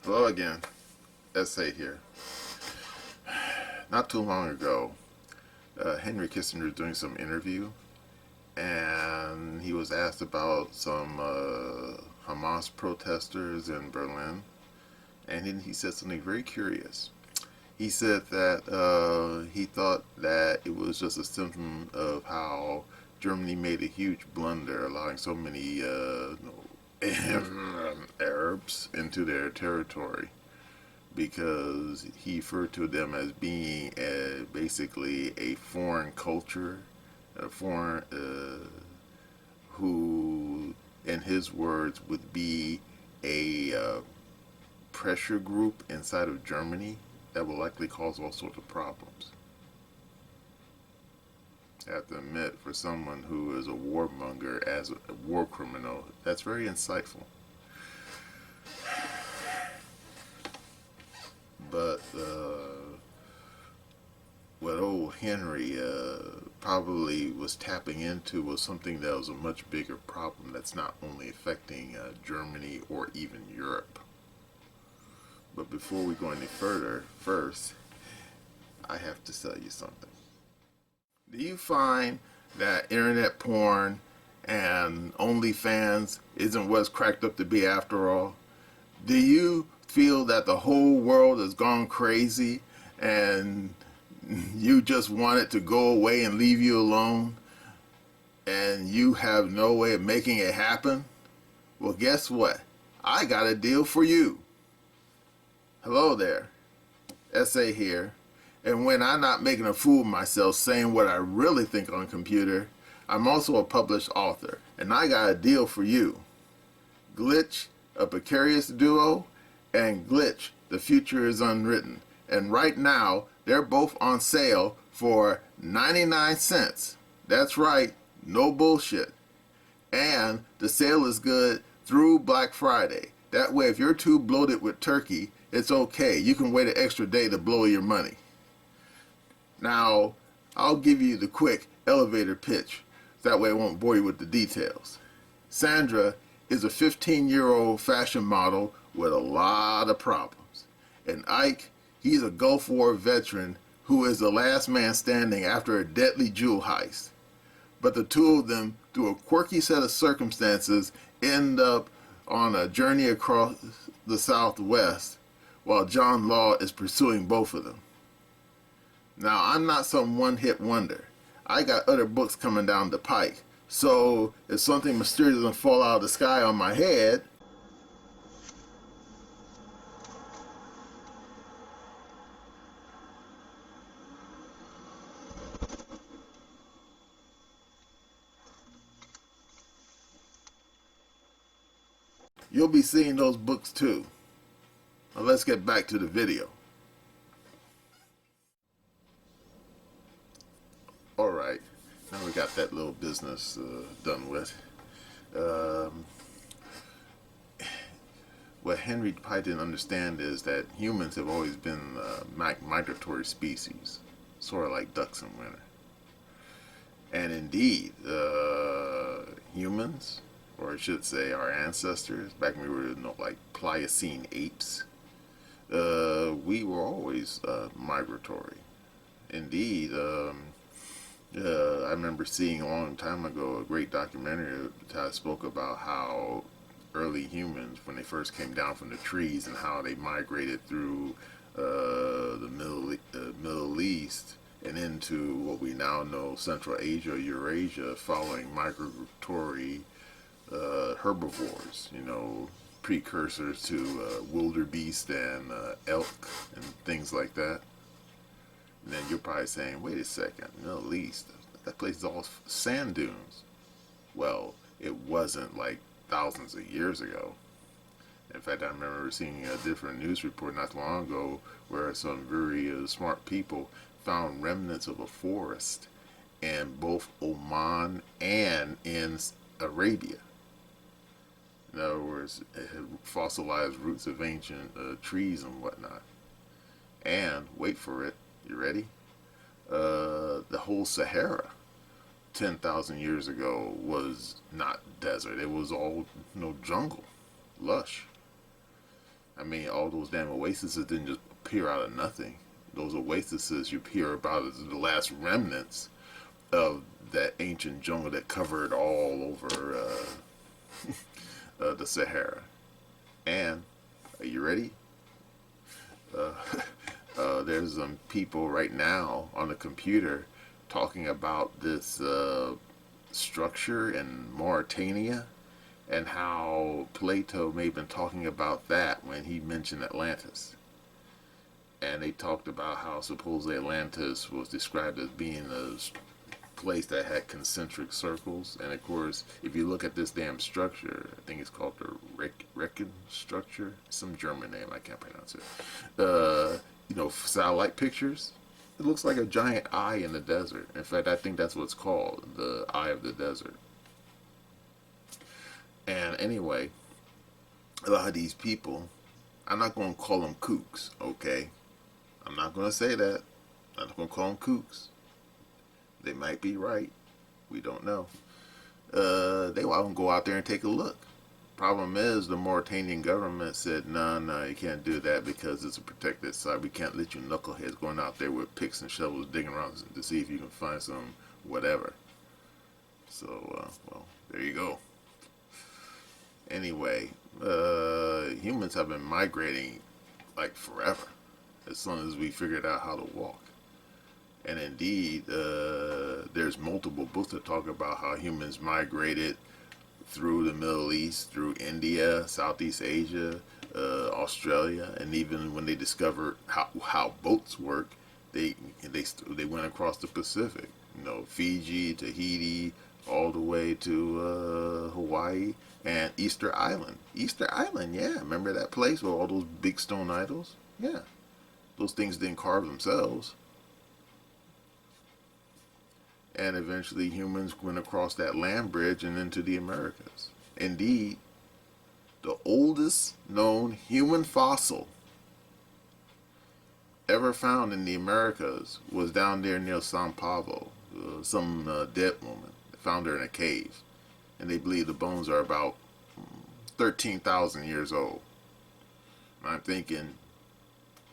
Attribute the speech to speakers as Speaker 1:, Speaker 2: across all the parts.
Speaker 1: Hello again, essay here. Not too long ago, Henry Kissinger was doing some interview, and he was asked about some Hamas protesters in Berlin, and he said something very curious. He said that he thought that it was just a symptom of how Germany made a huge blunder, allowing so many Arabs into their territory, because he referred to them as being basically a foreign culture, a foreign who, in his words, would be a pressure group inside of Germany that will likely cause all sorts of problems. I have to admit, for someone who is a warmonger, as a war criminal, that's very insightful. But what old Henry probably was tapping into was something that was a much bigger problem that's not only affecting Germany or even Europe. But before we go any further, first, I have to tell you something. Do you find that internet porn and OnlyFans isn't what it's cracked up to be after all? Do you feel that the whole world has gone crazy and you just want it to go away and leave you alone, and you have no way of making it happen? Well, guess what? I got a deal for you. Hello there, essay here. And when I'm not making a fool of myself saying what I really think on a computer, I'm also a published author, and I got a deal for you. Glitch, a precarious duo, and Glitch, the future is unwritten. And right now, they're both on sale for 99 cents. That's right, no bullshit. And the sale is good through Black Friday. That way, if you're too bloated with turkey, it's okay. You can wait an extra day to blow your money. Now, I'll give you the quick elevator pitch. That way I won't bore you with the details. Sandra is a 15-year-old fashion model with a lot of problems. And Ike, he's a Gulf War veteran who is the last man standing after a deadly jewel heist. But the two of them, through a quirky set of circumstances, end up on a journey across the Southwest while John Law is pursuing both of them. Now, I'm not some one-hit wonder. I got other books coming down the pike. So, if something mysterious doesn't fall out of the sky on my head, you'll be seeing those books too. Now, let's get back to the video. Alright, now we got that little business done with. Um, what Henry probably didn't understand is that humans have always been migratory species, sort of like ducks in winter. And indeed, humans, or I should say our ancestors, back when we were like Pliocene apes, we were always migratory. Indeed, I remember seeing a long time ago a great documentary that spoke about how early humans, when they first came down from the trees, and how they migrated through the Middle East and into what we now know Central Asia, Eurasia, following migratory herbivores, precursors to wildebeest and elk and things like that. And then you're probably saying, wait a second, Middle East, that place is all sand dunes. Well, it wasn't like thousands of years ago. In fact, I remember seeing a different news report not too long ago where some very smart people found remnants of a forest in both Oman and in Arabia. In other words, it had fossilized roots of ancient trees and whatnot. And, wait for it, you ready? The whole Sahara 10,000 years ago was not desert. It was all jungle, lush. I mean, all those damn oases didn't just appear out of nothing. Those oases you hear about as the last remnants of that ancient jungle that covered all over the Sahara. And are you ready? Uh, there's some people right now on the computer talking about this structure in Mauritania and how Plato may have been talking about that when he mentioned Atlantis. And they talked about how supposedly Atlantis was described as being a place that had concentric circles. And of course, if you look at this damn structure, I think it's called the Reckon structure, some German name, I can't pronounce it. Satellite pictures, it looks like a giant eye in the desert. In fact, I think that's what it's called, the Eye of the Desert. And anyway, a lot of these people, I'm not going to call them kooks, okay? I'm not going to say that. I'm not going to call them kooks. They might be right. We don't know. They want to go out there and take a look. Problem is, the Mauritanian government said, no, you can't do that because it's a protected site. We can't let you knuckleheads going out there with picks and shovels digging around to see if you can find some whatever. So, well, there you go. Anyway, humans have been migrating like forever, as long as we figured out how to walk. And indeed, there's multiple books that talk about how humans migrated through the Middle East, through India, Southeast Asia, Australia, and even when they discovered how boats work, they went across the Pacific. Fiji, Tahiti, all the way to Hawaii and Easter Island. Easter Island, yeah, remember that place with all those big stone idols? Yeah, those things didn't carve themselves. And eventually humans went across that land bridge and into the Americas. Indeed, the oldest known human fossil ever found in the Americas was down there near Sao Paulo. Some dead woman found her in a cave. And they believe the bones are about 13,000 years old. And I'm thinking,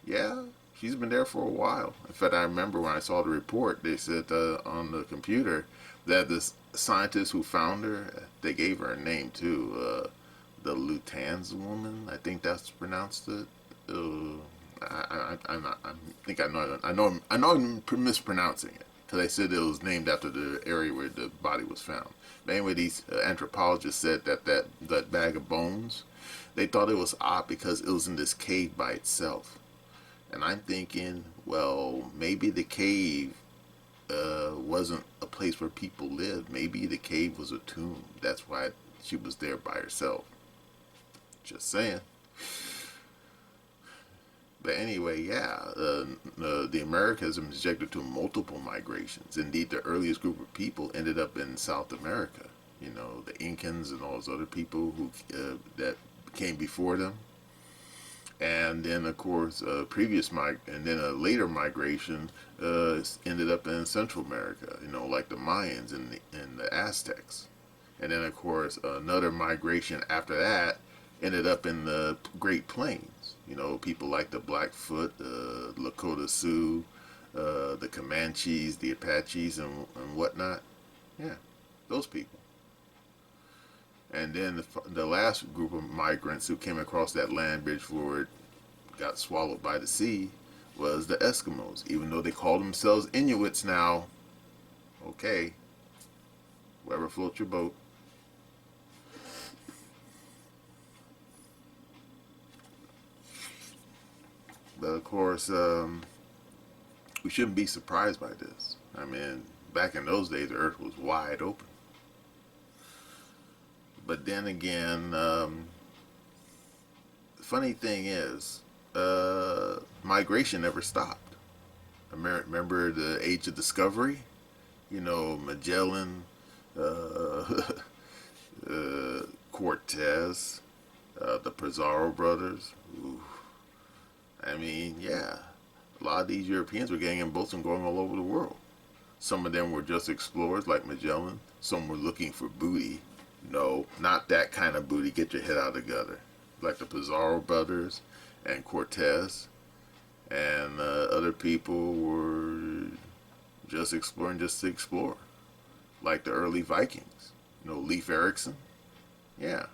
Speaker 1: yeah, she's been there for a while. In fact, I remember when I saw the report, they said on the computer that this scientist who found her, they gave her a name too, the Lutanz woman. I think that's pronounced it. I know I'm mispronouncing it because they said it was named after the area where the body was found. But anyway, these anthropologists said that bag of bones, they thought it was odd because it was in this cave by itself. And I'm thinking, well, maybe the cave wasn't a place where people lived. Maybe the cave was a tomb. That's why she was there by herself. Just saying. But anyway, yeah, the Americas are subjected to multiple migrations. Indeed, the earliest group of people ended up in South America. The Incans and all those other people who that came before them. And then, of course, and then a later migration ended up in Central America. Like the Mayans and the Aztecs. And then, of course, another migration after that ended up in the Great Plains. People like the Blackfoot, Lakota Sioux, the Comanches, the Apaches, and whatnot. Yeah, those people. And then the last group of migrants who came across that land bridge before it got swallowed by the sea was the Eskimos. Even though they call themselves Inuits now, okay, whoever floats your boat. But of course, we shouldn't be surprised by this. I mean, back in those days, the earth was wide open. But then again, the funny thing is, migration never stopped. Remember the Age of Discovery? Magellan, Cortez, the Pizarro brothers. Ooh. I mean, yeah, a lot of these Europeans were getting in boats and going all over the world. Some of them were just explorers like Magellan. Some were looking for booty. No, not that kind of booty. Get your head out of the gutter. Like the Pizarro brothers. and Cortez, and other people were just exploring just to explore, like the early Vikings. Leif Erikson. Yeah,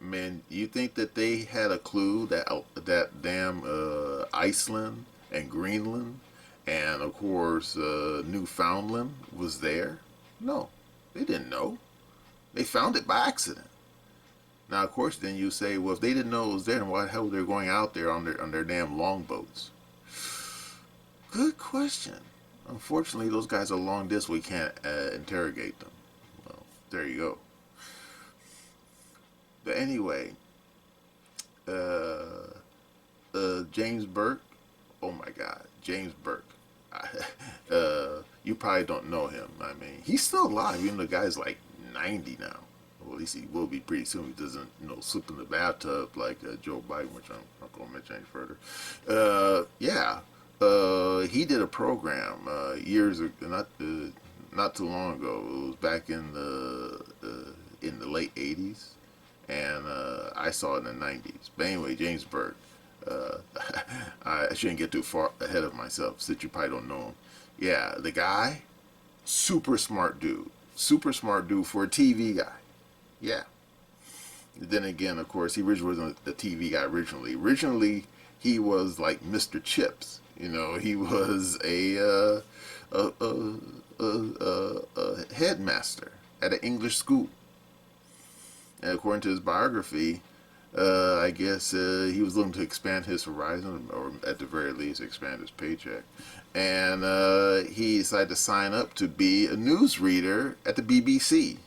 Speaker 1: man, you think that they had a clue that damn Iceland and Greenland and of course Newfoundland was there? No, they didn't know. They found it by accident. Now, of course, then you say, well, if they didn't know it was there, then why the hell were they going out there on their damn longboats? Good question. Unfortunately, those guys are long distance. We can't interrogate them. Well, there you go. But anyway, James Burke. Oh my God, James Burke. You probably don't know him. I mean, he's still alive. Even the guy's like 90 now. Well, at least he will be pretty soon. He doesn't, slip in the bathtub like Joe Biden, which I'm not going to mention any further. Yeah, he did a program years ago, not too long ago. It was back in the late '80s, and I saw it in the '90s. But anyway, James Burke. I shouldn't get too far ahead of myself since you probably don't know him. Yeah, the guy, super smart dude. Super smart dude for a TV guy. Yeah. Then again, of course, he wasn't a TV guy originally. Originally, he was like Mr. Chips. He was a headmaster at an English school. And according to his biography, I guess he was looking to expand his horizon, or at the very least, expand his paycheck. And he decided to sign up to be a newsreader at the BBC.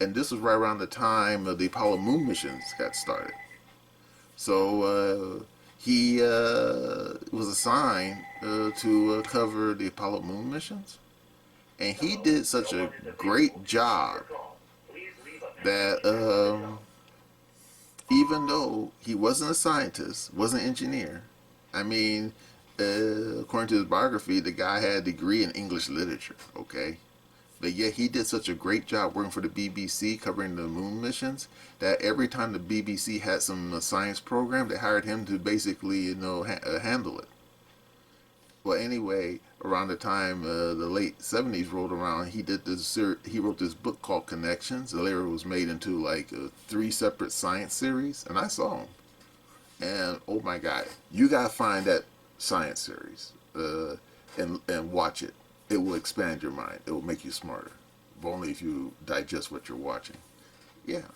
Speaker 1: And this was right around the time the Apollo moon missions got started. So he was assigned to cover the Apollo moon missions. And he did such a great job that even though he wasn't a scientist, wasn't an engineer, I mean, according to his biography, the guy had a degree in English literature, okay? But yet he did such a great job working for the BBC covering the moon missions that every time the BBC had some science program, they hired him to basically, handle it. Well, anyway, around the time the late '70s rolled around, he wrote this book called Connections. It later was made into like 3 separate science series, and I saw them. And oh my God, you gotta find that science series and watch it. It will expand your mind. It will make you smarter, but only if you digest what you're watching. Yeah.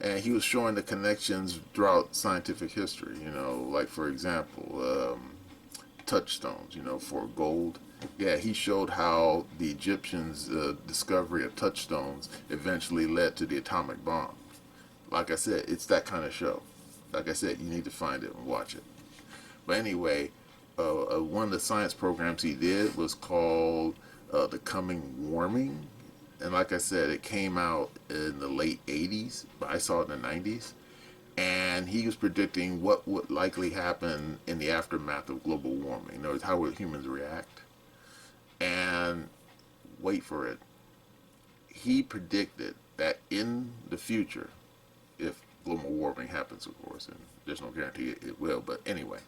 Speaker 1: And he was showing the connections throughout scientific history. Like for example, touchstones. For gold. Yeah, he showed how the Egyptians' discovery of touchstones eventually led to the atomic bomb. Like I said, it's that kind of show. Like I said, you need to find it and watch it. But anyway, one of the science programs he did was called The Coming Warming. And like I said, it came out in the late '80s, but I saw it in the '90s. And he was predicting what would likely happen in the aftermath of global warming. In other words, how would humans react? And wait for it. He predicted that in the future, if global warming happens, of course, and there's no guarantee it will, but anyway,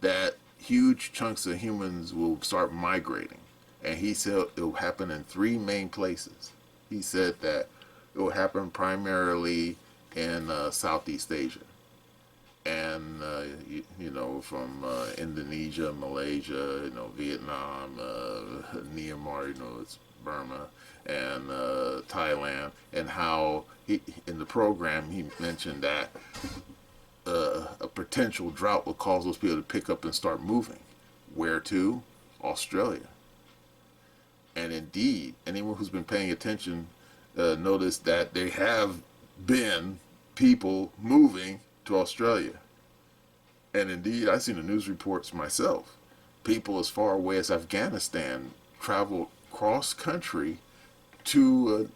Speaker 1: that huge chunks of humans will start migrating. And he said it will happen in 3 main places. He said that it will happen primarily in Southeast Asia. And, from Indonesia, Malaysia, Vietnam, Myanmar, it's Burma, and Thailand. And how, in the program, he mentioned that a potential drought will cause those people to pick up and start moving. Where to? Australia. And indeed, anyone who's been paying attention noticed that there have been people moving to Australia. And indeed, I've seen the news reports myself. People as far away as Afghanistan traveled cross country to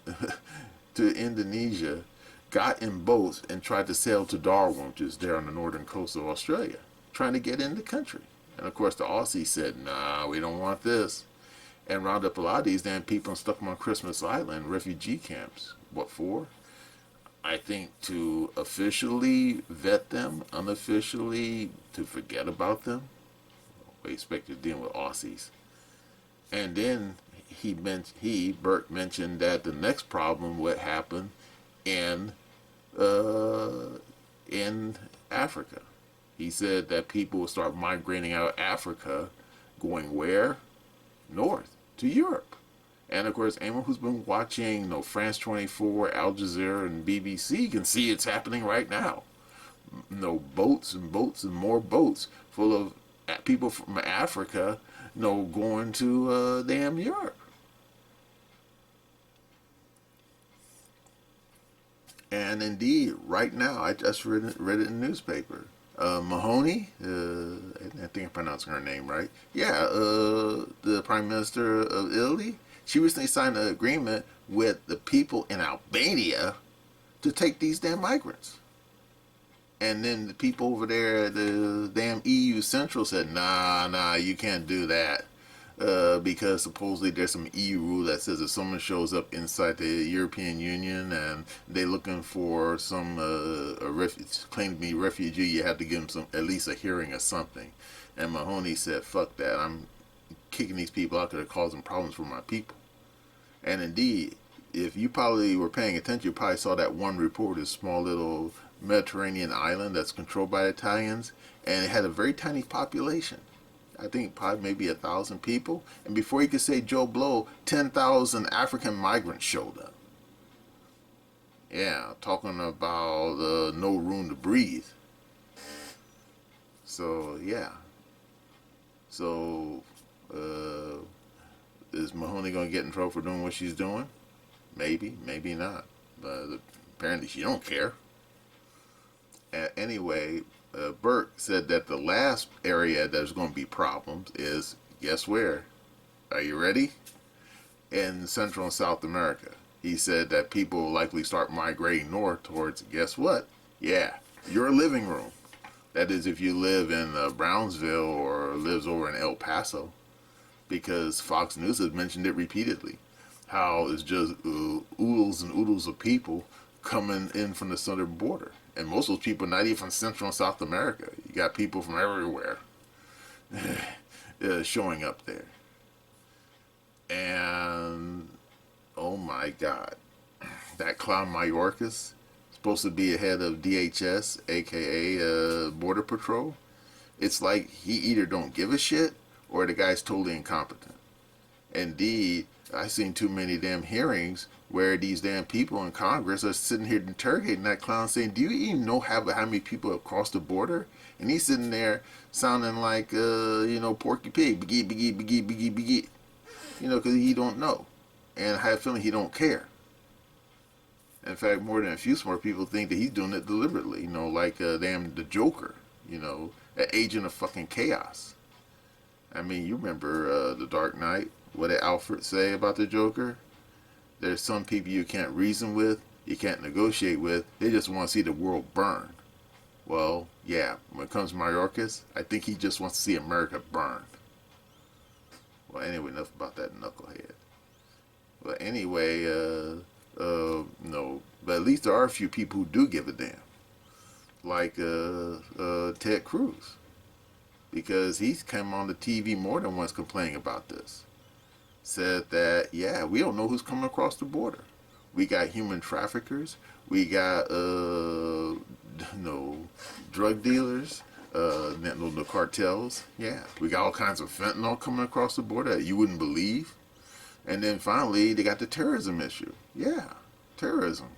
Speaker 1: to Indonesia, got in boats, and tried to sail to Darwin, which is there on the northern coast of Australia, trying to get in the country. And of course, the Aussies said, "Nah, we don't want this," and rounded up a lot of these damn people and stuck them on Christmas Island, refugee camps. What for? I think to officially vet them, unofficially to forget about them. We expect to deal with Aussies. And then Burke mentioned that the next problem would happen in uh, in Africa. He said that people will start migrating out of Africa, going where? North to Europe. And of course, anyone who's been watching, France 24, Al Jazeera, and BBC can see it's happening right now. Boats and boats and more boats full of people from Africa, going to damn Europe. And indeed, right now, I just read it in the newspaper. Mahoney, I think I'm pronouncing her name right. Yeah, the Prime Minister of Italy, she recently signed an agreement with the people in Albania to take these damn migrants. And then the people over there at the damn EU Central said, nah, you can't do that. Because supposedly there's some EU rule that says if someone shows up inside the European Union and they're looking for some claim to be refugee, you have to give them at least a hearing or something. And Mahoney said, "Fuck that! I'm kicking these people out because they're causing problems for my people." And indeed, if you probably were paying attention, you probably saw that one report, this small little Mediterranean island that's controlled by Italians, and it had a very tiny population. I think probably maybe 1,000 people. And before you could say Joe Blow, 10,000 African migrants showed up. Yeah, talking about no room to breathe. So, yeah. So, is Mahoney going to get in trouble for doing what she's doing? Maybe, maybe not. But apparently she don't care. Anyway, Burke said that the last area there's going to be problems is, guess where? Are you ready? In Central and South America. He said that people will likely start migrating north towards, guess what? Yeah, your living room. That is if you live in Brownsville or lives over in El Paso. Because Fox News has mentioned it repeatedly. How it's just oodles and oodles of people coming in from the southern border. And most of those people not even from Central and South America. You got people from everywhere showing up there. And, oh my God, that clown Mayorkas, supposed to be head of DHS, aka Border Patrol. It's like he either don't give a shit or the guy's totally incompetent. Indeed, I've seen too many damn hearings where these damn people in Congress are sitting here interrogating that clown saying, do you even know how many people have crossed the border? And he's sitting there sounding like, Porky Pig, biggie, because he don't know. And I have a feeling he don't care. In fact, more than a few smart people think that he's doing it deliberately, like the Joker, an agent of fucking chaos. I mean, you remember The Dark Knight? What did Alfred say about the Joker? There's some people you can't reason with, you can't negotiate with, they just want to see the world burn. Well, yeah, when it comes to Mayorkas, I think he just wants to see America burn. Well, anyway, enough about that knucklehead. But anyway, no, but at least there are a few people who do give a damn. Like Ted Cruz. Because he's come on the TV more than once complaining about this. Said that, yeah, we don't know who's coming across the border. We got human traffickers. We got, drug dealers. The cartels. Yeah, we got all kinds of fentanyl coming across the border that you wouldn't believe. And then finally, they got the terrorism issue. Yeah, terrorism.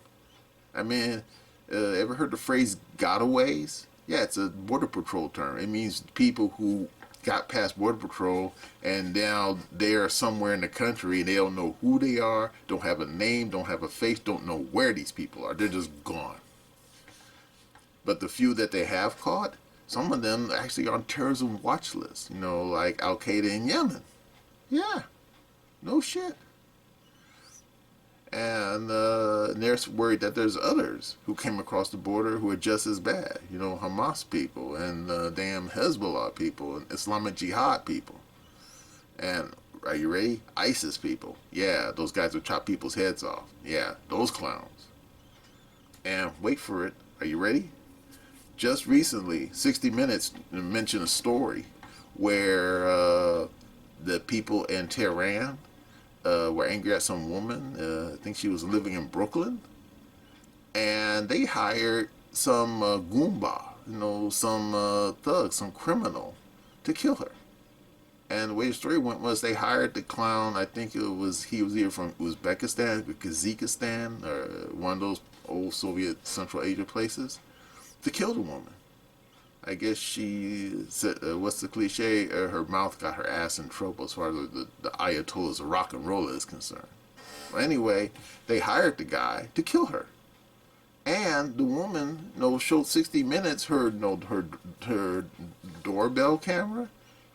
Speaker 1: I mean, ever heard the phrase gotaways? Yeah, it's a border patrol term. It means people who got past border patrol and now they are somewhere in the country and they don't know who they are, don't have a name, don't have a face, don't know where these people are. They're just gone. But the few that they have caught, some of them actually are on terrorism watch lists, like Al Qaeda in Yemen. Yeah, no shit. And they're worried that there's others who came across the border who are just as bad. Hamas people and damn Hezbollah people and Islamic Jihad people. And are you ready? ISIS people. Yeah, those guys who chop people's heads off. Yeah, those clowns. And wait for it. Are you ready? Just recently, 60 Minutes mentioned a story where the people in Tehran were angry at some woman. I think she was living in Brooklyn, and they hired some goomba, some thug, some criminal, to kill her. And the way the story went was they hired the clown. I think he was either from Uzbekistan or Kazakhstan or one of those old Soviet Central Asia places to kill the woman. I guess she said, what's the cliche? Her mouth got her ass in trouble as far as the Ayatollahs of rock and roll is concerned. Well, anyway, they hired the guy to kill her. And the woman, showed 60 Minutes her doorbell camera,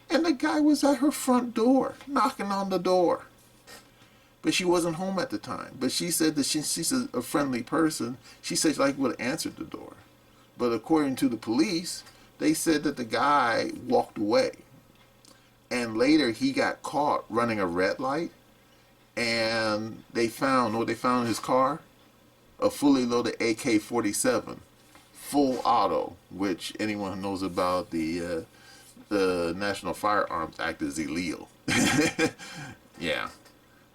Speaker 1: and the guy was at her front door, knocking on the door. But she wasn't home at the time. But she said that she's a friendly person. She said she would have answered the door. But according to the police, they said that the guy walked away. And later he got caught running a red light. And they found in his car? A fully loaded AK-47, full auto, which anyone who knows about the National Firearms Act is illegal. Yeah.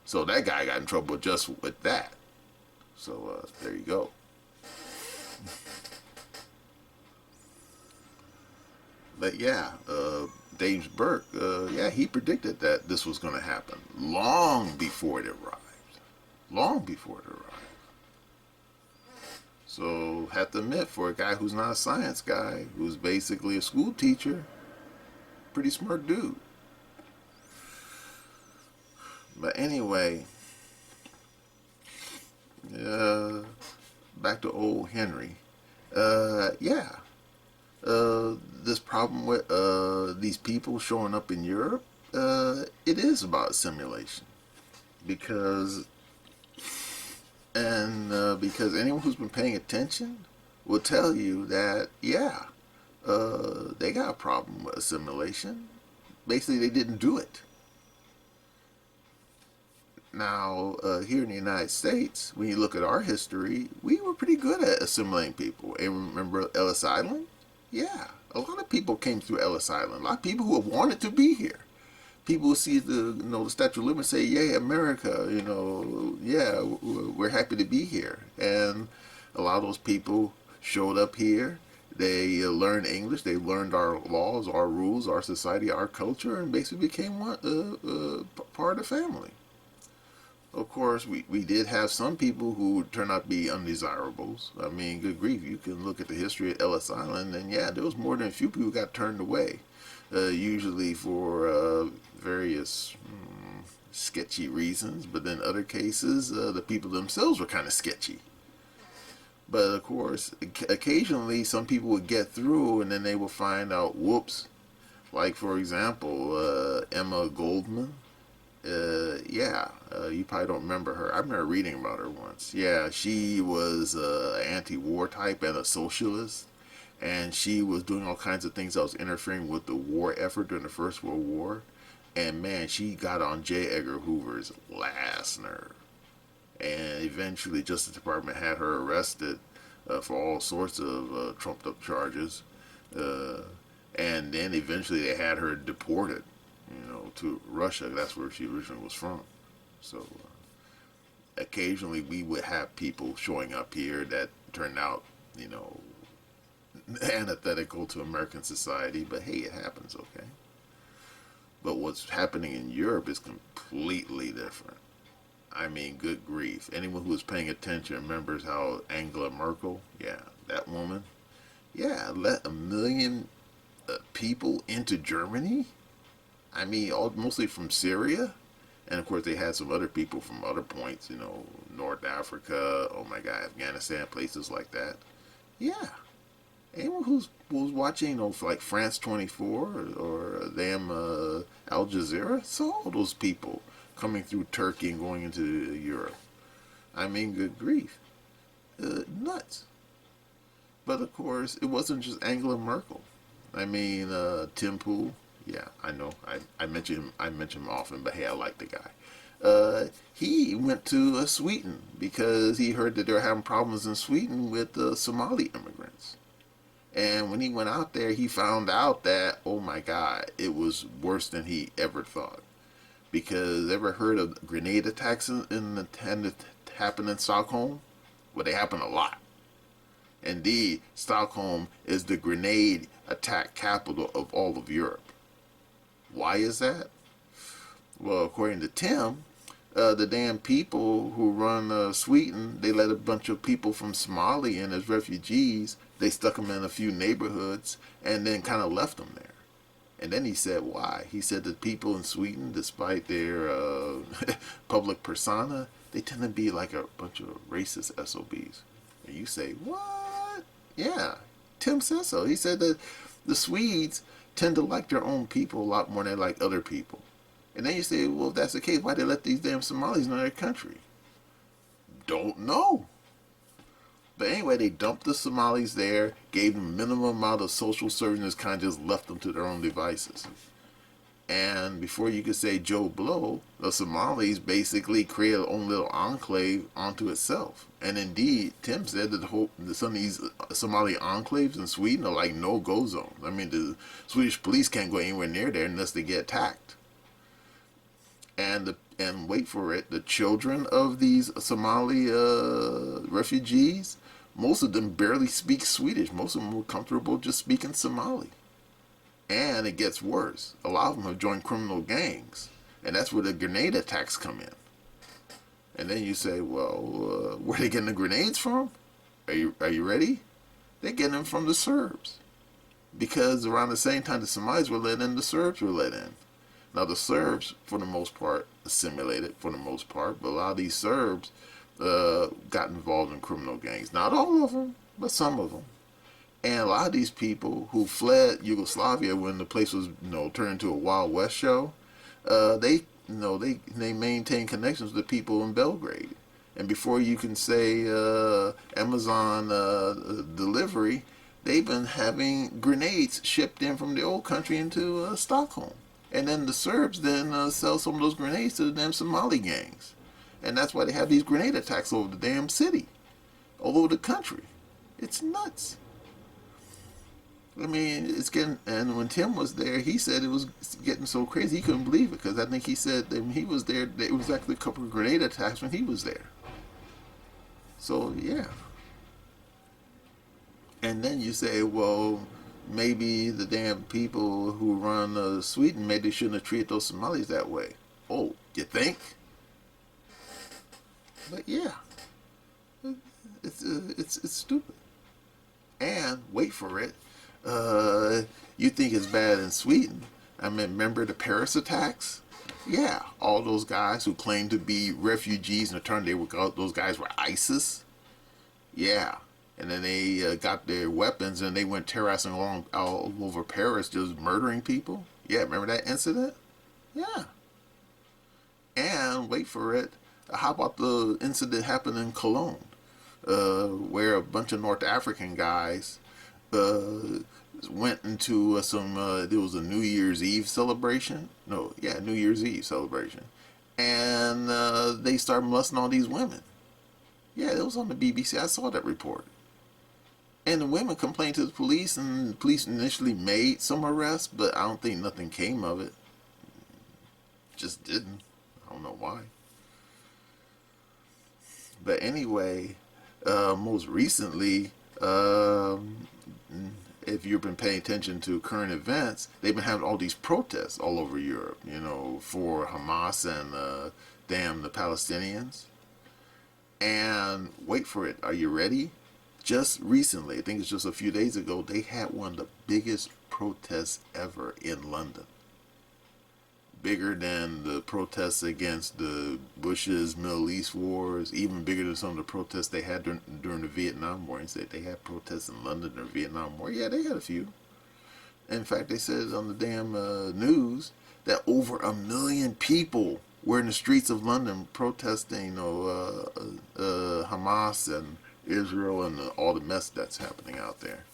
Speaker 1: So that guy got in trouble just with that. So there you go. But yeah, James Burke, he predicted that this was going to happen long before it arrived. Long before it arrived. So, have to admit, for a guy who's not a science guy, who's basically a school teacher, pretty smart dude. But anyway, back to old Henry. This problem with these people showing up in Europe, it is about simulation. Because anyone who's been paying attention will tell you that, they got a problem with assimilation. Basically, they didn't do it. Now, here in the United States, when you look at our history, we were pretty good at assimilating people. And remember Ellis Island? Yeah, a lot of people came through Ellis Island. A lot of people who have wanted to be here. People will see the Statue of Liberty and say, "Yay, America!" We're happy to be here. And a lot of those people showed up here. They learned English. They learned our laws, our rules, our society, our culture, and basically became part of the family. Of course, we did have some people who turned out to be undesirables. I mean, good grief, you can look at the history of Ellis Island, and there was more than a few people who got turned away, usually for various sketchy reasons, but in other cases, the people themselves were kind of sketchy. But of course, occasionally some people would get through, and then they would find out, whoops, like for example, Emma Goldman. You probably don't remember her. I remember reading about her once. Yeah, she was an anti-war type and a socialist, and she was doing all kinds of things that was interfering with the war effort during the First World War. And man, she got on J. Edgar Hoover's last nerve. And eventually, Justice Department had her arrested for all sorts of trumped-up charges. And then eventually they had her deported, to Russia. That's where she originally was from. So occasionally we would have people showing up here that turned out, antithetical to American society. But hey, it happens, okay? But what's happening in Europe is completely different. I mean, good grief. Anyone who was paying attention remembers how Angela Merkel, that woman, let 1 million people into Germany. I mean, mostly from Syria. And of course, they had some other people from other points, North Africa, oh my God, Afghanistan, places like that. Yeah. Anyone who was watching, like France 24 or them Al Jazeera, saw all those people coming through Turkey and going into Europe. I mean, good grief. Nuts. But of course, it wasn't just Angela Merkel. I mean, Tim Pool. Yeah, I know. I mention him often, but hey, I like the guy. he went to Sweden because he heard that they were having problems in Sweden with Somali immigrants. And when he went out there, he found out that, oh my God, it was worse than he ever thought. Because ever heard of grenade attacks that happen in Stockholm? Well, they happen a lot. Indeed, Stockholm is the grenade attack capital of all of Europe. Why is that? Well, according to Tim, the damn people who run Sweden, they let a bunch of people from Somalia in as refugees. They stuck them in a few neighborhoods and then kind of left them there. And then he said, why? He said that people in Sweden, despite their public persona, they tend to be like a bunch of racist SOBs. And you say, what? Yeah, Tim says so. He said that the Swedes tend to like their own people a lot more than they like other people. And then you say, well, if that's the case, why they let these damn Somalis in their country? Don't know. But anyway, they dumped the Somalis there, gave them a minimum amount of social service, and kind of just left them to their own devices. And before you could say Joe Blow, the Somalis basically created their own little enclave onto itself. And indeed, Tim said that some of these Somali enclaves in Sweden are like no-go zones. I mean, the Swedish police can't go anywhere near there unless they get attacked. And wait for it, the children of these Somali refugees, most of them barely speak Swedish. Most of them were comfortable just speaking Somali. And it gets worse. A lot of them have joined criminal gangs. And that's where the grenade attacks come in. And then you say, well, where are they getting the grenades from? Are you ready? They're getting them from the Serbs. Because around the same time the Somalis were let in, the Serbs were let in. Now the Serbs, for the most part, assimilated for the most part, but a lot of these Serbs got involved in criminal gangs. Not all of them, but some of them. And a lot of these people who fled Yugoslavia when the place was, turned into a Wild West show, they maintain connections with people in Belgrade. And before you can say Amazon delivery, they've been having grenades shipped in from the old country into Stockholm. And then the Serbs then sell some of those grenades to the damn Somali gangs. And that's why they have these grenade attacks over the damn city. All over the country. It's nuts. I mean, it's getting... And when Tim was there, he said it was getting so crazy he couldn't believe it. Because I think he said that when he was there, there was actually a couple of grenade attacks when he was there. So, yeah. And then you say, well... maybe the damn people who run Sweden, maybe they shouldn't have treated those Somalis that way. Oh, you think? But yeah, it's stupid. And wait for it, you think it's bad in Sweden? I mean, remember the Paris attacks? Yeah, all those guys who claimed to be refugees and it turned those guys were ISIS. Yeah. And then they got their weapons and they went terrorizing all over Paris, just murdering people. Yeah, remember that incident? Yeah. And wait for it. How about the incident happened in Cologne, where a bunch of North African guys went into there was a New Year's Eve celebration. New Year's Eve celebration. And they started molesting all these women. Yeah, it was on the BBC. I saw that report. And the women complained to the police, and the police initially made some arrests, but I don't think nothing came of it. Just didn't. I don't know why. But anyway, most recently, if you've been paying attention to current events, they've been having all these protests all over Europe, for Hamas and the Palestinians. And wait for it. Are you ready? Just recently, I think it's just a few days ago, they had one of the biggest protests ever in London. Bigger than the protests against the Bush's Middle East wars, even bigger than some of the protests they had during the Vietnam War. And said they had protests in London during the Vietnam War. Yeah, they had a few. In fact, they said on the damn news that over 1 million people were in the streets of London protesting Hamas and Israel and all the mess that's happening out there.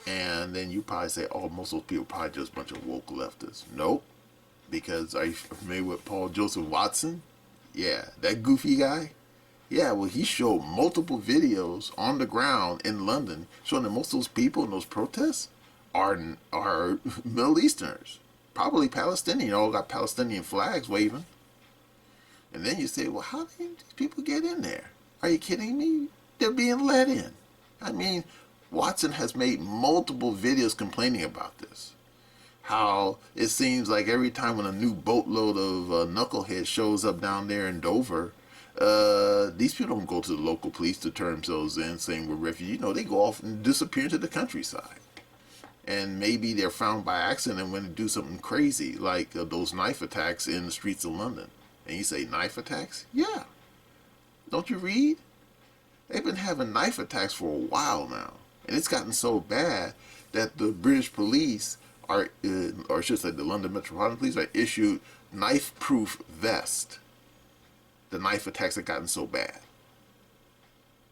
Speaker 1: And then you probably say, oh, most of those people are probably just a bunch of woke leftists. Nope. Because are you familiar with Paul Joseph Watson? Yeah, that goofy guy. Yeah, well, he showed multiple videos on the ground in London showing that most of those people in those protests are Middle Easterners, probably Palestinian. All got Palestinian flags waving. And then you say, well, how did these people get in there? Are you kidding me? They're being let in. I mean, Watson has made multiple videos complaining about this. How it seems like every time when a new boatload of knuckleheads shows up down there in Dover, these people don't go to the local police to turn themselves in saying we're refugees. No, they go off and disappear into the countryside. And maybe they're found by accident when they do something crazy, like those knife attacks in the streets of London. And you say, knife attacks? Yeah. Don't you read? They've been having knife attacks for a while now. And it's gotten so bad that the British police are, or I should say the London Metropolitan Police, are issued knife-proof vests. The knife attacks have gotten so bad.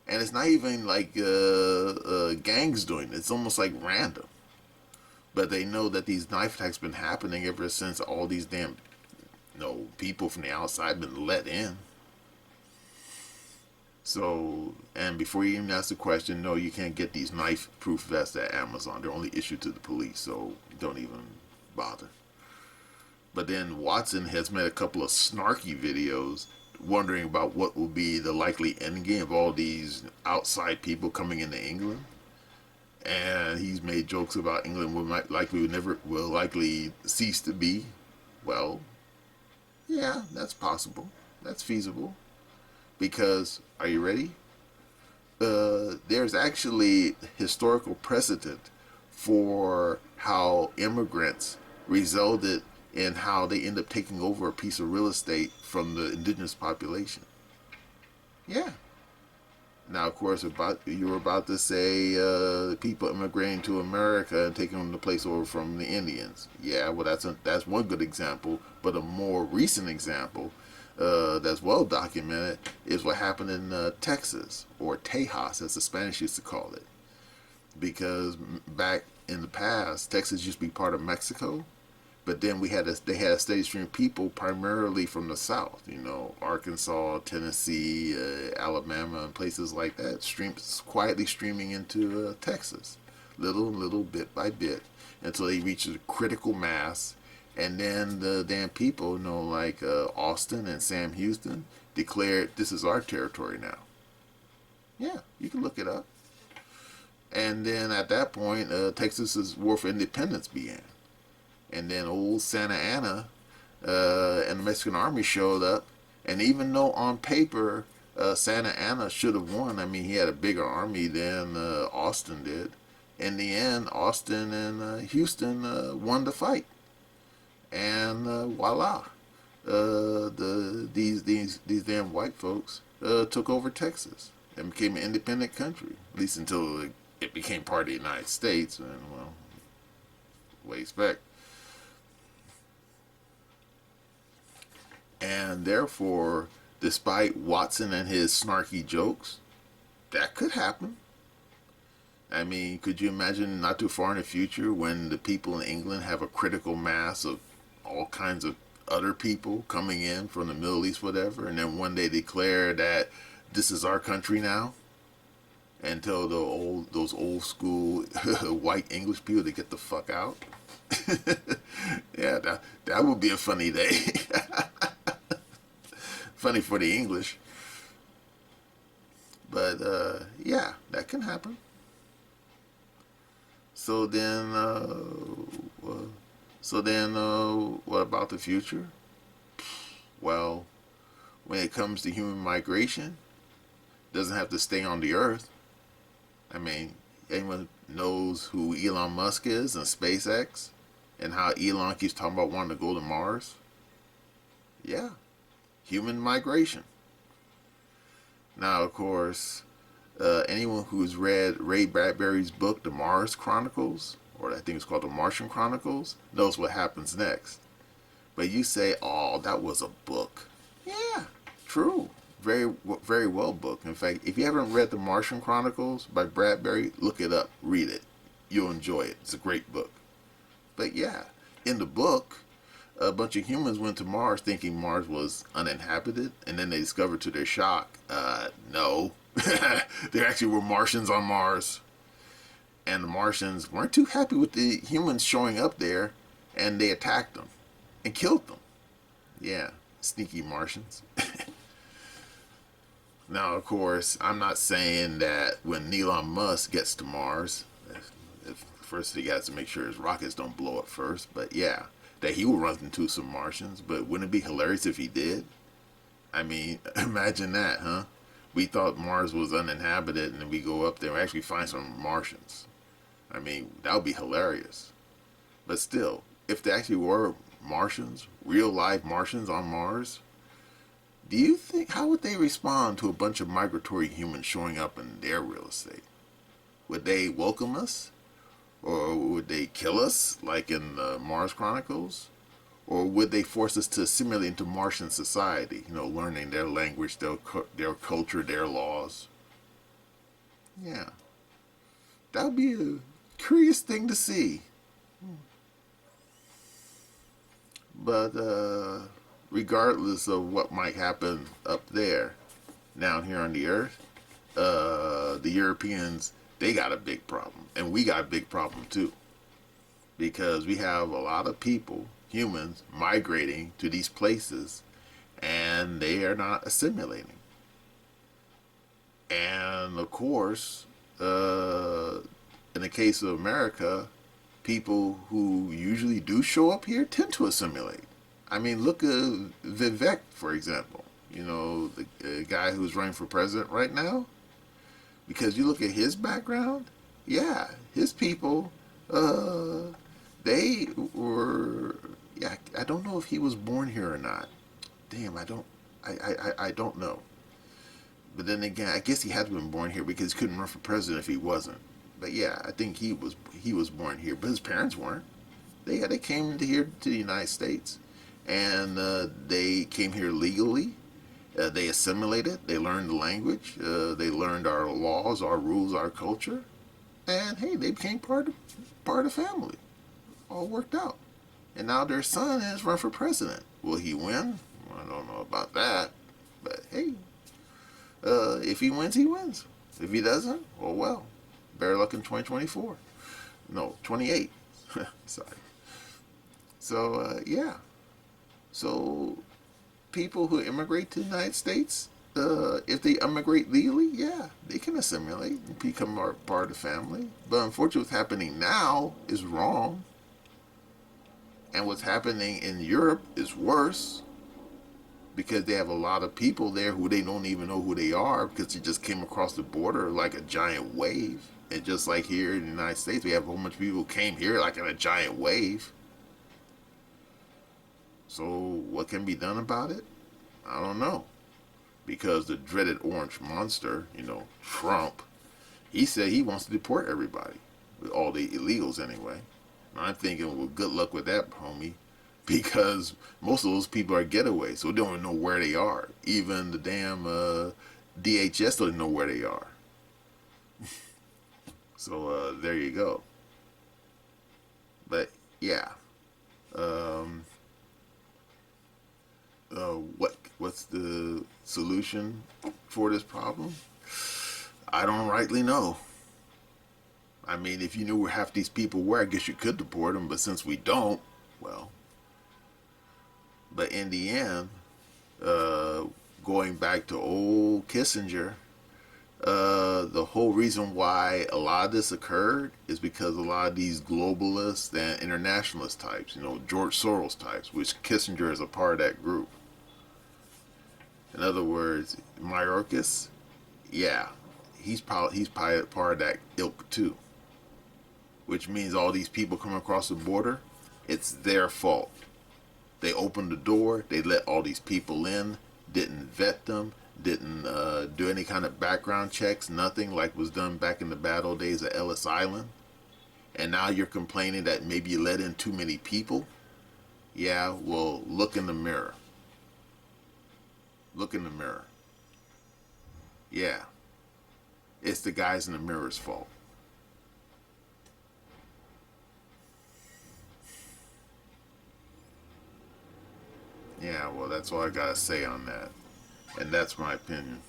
Speaker 1: And it's not even like gangs doing it. It's almost like random. But they know that these knife attacks been happening ever since all these damn people from the outside been let in. So, and before you even ask the question, no, you can't get these knife-proof vests at Amazon. They're only issued to the police, so don't even bother. But then Watson has made a couple of snarky videos wondering about what will be the likely endgame of all these outside people coming into England. And he's made jokes about England will likely cease to be. Well, yeah, that's possible. That's feasible. Because, are you ready? There's actually historical precedent for how immigrants resulted in how they end up taking over a piece of real estate from the indigenous population. Yeah. Now, of course, you were about to say people immigrating to America and taking the place over from the Indians. Yeah, well, that's one good example. But a more recent example that's well documented is what happened in Texas, or Tejas, as the Spanish used to call it. Because back in the past, Texas used to be part of Mexico, but then they had a steady stream of people primarily from the South, Arkansas, Tennessee, Alabama, and places like that, quietly streaming into Texas, little bit by bit, until they reached a critical mass. And then the damn people, like Austin and Sam Houston, declared this is our territory now. Yeah, you can look it up. And then at that point, Texas's War for Independence began. And then old Santa Anna and the Mexican army showed up. And even though on paper Santa Anna should have won, I mean, he had a bigger army than Austin did. In the end, Austin and Houston won the fight. And voila, these damn white folks took over Texas and became an independent country, at least until it became part of the United States. And well, what do you expect? And therefore, despite Watson and his snarky jokes, that could happen. I mean, could you imagine not too far in the future when the people in England have a critical mass of all kinds of other people coming in from the Middle East, whatever, and then one day declare that this is our country now, and tell those old school white English people to get the fuck out? Yeah, that would be a funny day. Funny for the English. But yeah, that can happen. So then what about the future? Well, when it comes to human migration, it doesn't have to stay on the earth. I mean, anyone knows who Elon Musk is and SpaceX, and how Elon keeps talking about wanting to go to Mars? Yeah, human migration. Now, of course, anyone who's read Ray Bradbury's book, The Mars Chronicles, or I think it's called The Martian Chronicles, knows what happens next. But you say, oh, that was a book. Yeah, true. Very, very well book. In fact, if you haven't read The Martian Chronicles by Bradbury, look it up, read it. You'll enjoy it. It's a great book. But yeah, in the book, A bunch of humans went to Mars thinking Mars was uninhabited, and then they discovered to their shock, no, there actually were Martians on Mars. And the Martians weren't too happy with the humans showing up there, and they attacked them and killed them. Yeah, sneaky Martians. Now, of course, I'm not saying that when Elon Musk gets to Mars, first he has to make sure his rockets don't blow up first, but yeah, that he will run into some Martians. But wouldn't it be hilarious if he did? I mean, imagine that, huh? We thought Mars was uninhabited, and then we go up there and actually find some Martians. I mean, that would be hilarious. But still, if there actually were Martians, real life Martians on Mars, do you think, how would they respond to a bunch of migratory humans showing up in their real estate? Would they welcome us? Or would they kill us, like in the Mars Chronicles? Or would they force us to assimilate into Martian society, learning their language, their culture, their laws? Yeah, that would be a curious thing to see. But regardless of what might happen up there, down here on the Earth, the Europeans, they got a big problem. And we got a big problem too. Because we have a lot of people, humans, migrating to these places, and they are not assimilating. And of course, in the case of America, people who usually do show up here tend to assimilate. I mean, look at Vivek, for example. The guy who's running for president right now. Because you look at his background, yeah, his people, they were, yeah, I don't know if he was born here or not. Damn, I don't know. But then again, I guess he had to have been born here because he couldn't run for president if he wasn't. But yeah, I think he was born here, but his parents weren't. They came to here to the United States, and they came here legally. They assimilated. They learned the language. They learned our laws, our rules, our culture, and hey, they became part of the family. All worked out, and now their son is run for president. Will he win? I don't know about that, but hey, if he wins, he wins. If he doesn't, oh well. Better luck in 2024. No, 28. Sorry. So, yeah. So, people who immigrate to the United States, if they immigrate legally, yeah, they can assimilate and become part of the family. But unfortunately, what's happening now is wrong. And what's happening in Europe is worse. Because they have a lot of people there who they don't even know who they are because they just came across the border like a giant wave. And just like here in the United States, we have a whole bunch of people who came here like in a giant wave. So what can be done about it? I don't know. Because the dreaded orange monster, Trump, he said he wants to deport everybody. All the illegals anyway. And I'm thinking, well, good luck with that, homie. Because most of those people are getaways, so they don't even know where they are. Even the damn DHS doesn't know where they are. So there you go. But yeah, what's the solution for this problem? I don't rightly know. I mean, if you knew where half these people were, I guess you could deport them. But since we don't, well. But in the end, going back to old Kissinger, the whole reason why a lot of this occurred is because a lot of these globalists and internationalist types, George Soros types, which Kissinger is a part of that group. In other words, Mayorkas, yeah, he's probably part of that ilk too. Which means all these people coming across the border, it's their fault. They opened the door, they let all these people in, didn't vet them, didn't do any kind of background checks, nothing like was done back in the bad old days of Ellis Island. And now you're complaining that maybe you let in too many people? Yeah, well, look in the mirror. Look in the mirror. Yeah. It's the guys in the mirror's fault. Yeah, well, that's all I gotta say on that. And that's my opinion.